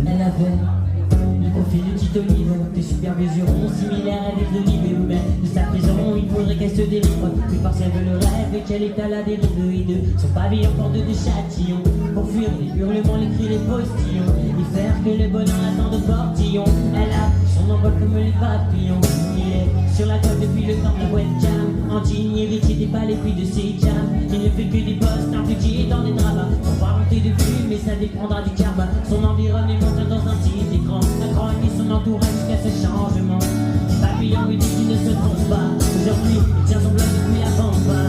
Elle avait le profil de Tite Olive, des supervisions similaires à des olives. Mais de sa prison, il faudrait qu'elle se délivre. Plus parce qu'elle veut le rêve et qu'elle est à la dérive. Et de son pavillon porte de châtillons pour fuir les hurlements, les cris, les postillons et faire que le bonheur attend de portillon. Elle a son envol comme les papillons. Il est sur la toile depuis le temps de la webcam. Antigone, héritier des palais puis de ses jams. Il ne fait que des postes infligés dans des dramas. On va monter de vue, mais ça dépendra du karma. Son environnement dans un petit écran. La croix et son entourage jusqu'à ce changement. Les papillons lui disent qu'il ne se trompe pas. Aujourd'hui, il tient son bloc depuis la pampa.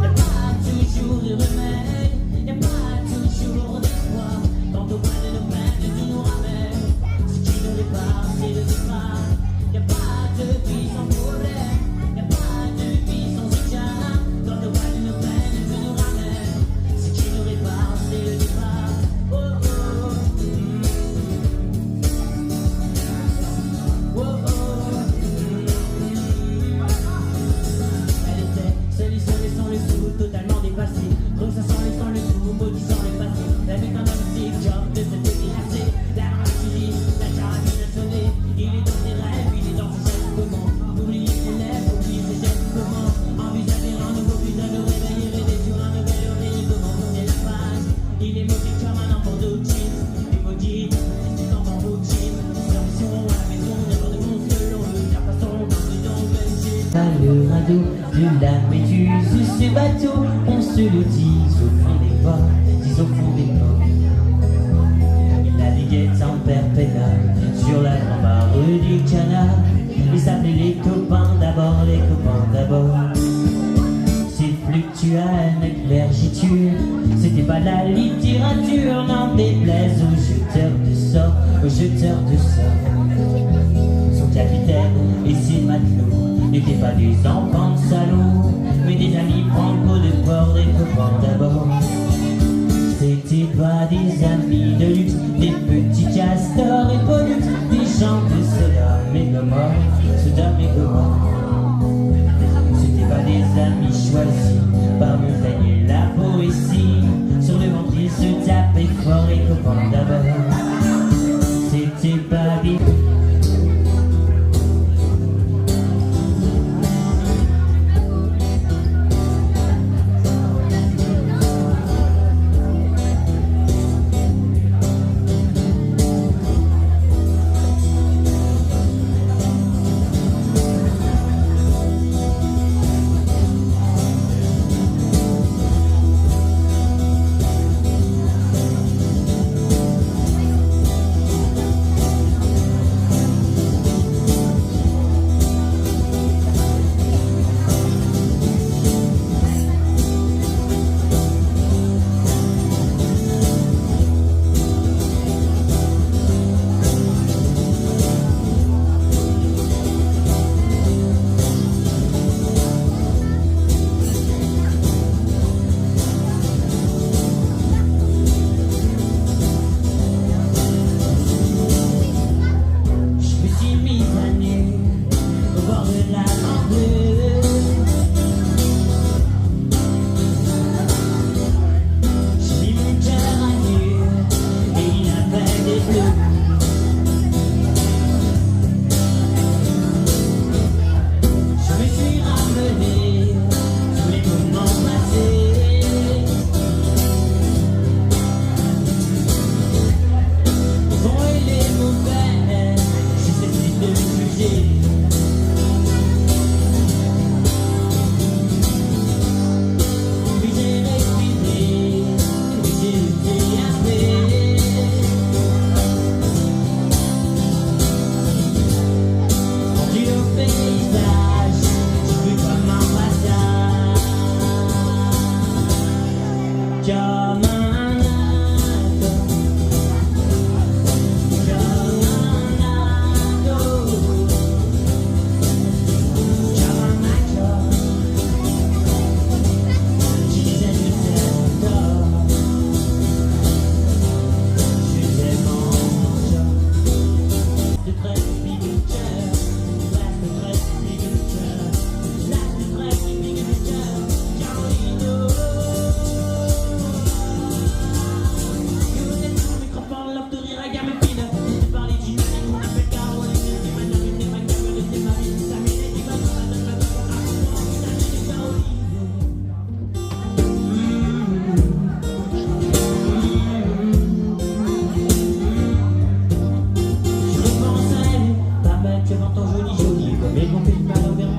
Y'a pas toujours de remède, y'a pas toujours d'espoir. Quant au bras de nos peines, tout nous ramène. Ce qui nous répare, c'est le départ. Y'a pas de vie sans problème, y'a pas de vie sans écart. Quant au bras de nos peines, tout nous ramène. Ce qui nous répare, c'est le départ. Oh oh, oh oh. Elle était seule et seule et sans le sou, totalement dépassée. Ressassant les sans le sou, maudissant le passé. La vie d'un homme, Steve Jobs de se déplacer. La racine, la carabine a sonné. Il est dans ses rêves, il est dans ses gestes. Comment oublier ses lèvres, oublier ses gestes. Comment envisager un nouveau visage, de réveiller, rêver sur un nouvel oreiller. Comment tourner la page. Il est maudit comme un enfant d'autisme. Il est maudit, c'est un enfant d'autisme. Servition à la maison, n'importe de monde que l'on veut. La façon dont nous dons Pas le radeau de la méduse, ce bateau, on se le dit au fond des ports, dis au fond des ports. Il naviguait en perpénal sur la grande barre du canal. Il s'appelait les copains d'abord, les copains d'abord. Ces fluctuanes clergitudes, c'était pas la littérature, n'en déplaise aux jeteurs de sorts, aux jeteurs de sorts. Son capitaine et ses matelots n'étaient pas des enfants de salauds, mais des amis franco de port, des copains d'abord. C'était pas des amis de luxe, des petits castors et pollux, des gens de Sodome et Gomorrhe. C'était pas des amis choisis par Montaigne et la poésie. Sur le ventre ils se tapaient fort, les copains d'abord. C'était pas des...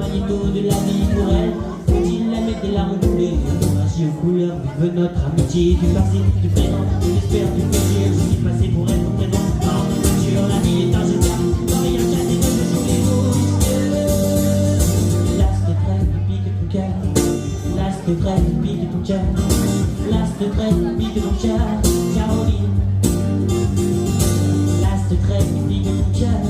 magnéto de la vie pour elle. Faut-il la mettre des larmes coulées, arrachées aux couleurs, vive notre amitié du passé, du présent, de l'espère, du futur. Je suis passé pour être ton présent. Non, sur la vie est un jetable, dans les yachats et de jour les l'astre trait qui pique ton cœur, l'astre trait qui pique ton cœur, l'astre trait qui pique ton cœur, Caroline. L'astre trait qui pique ton cœur.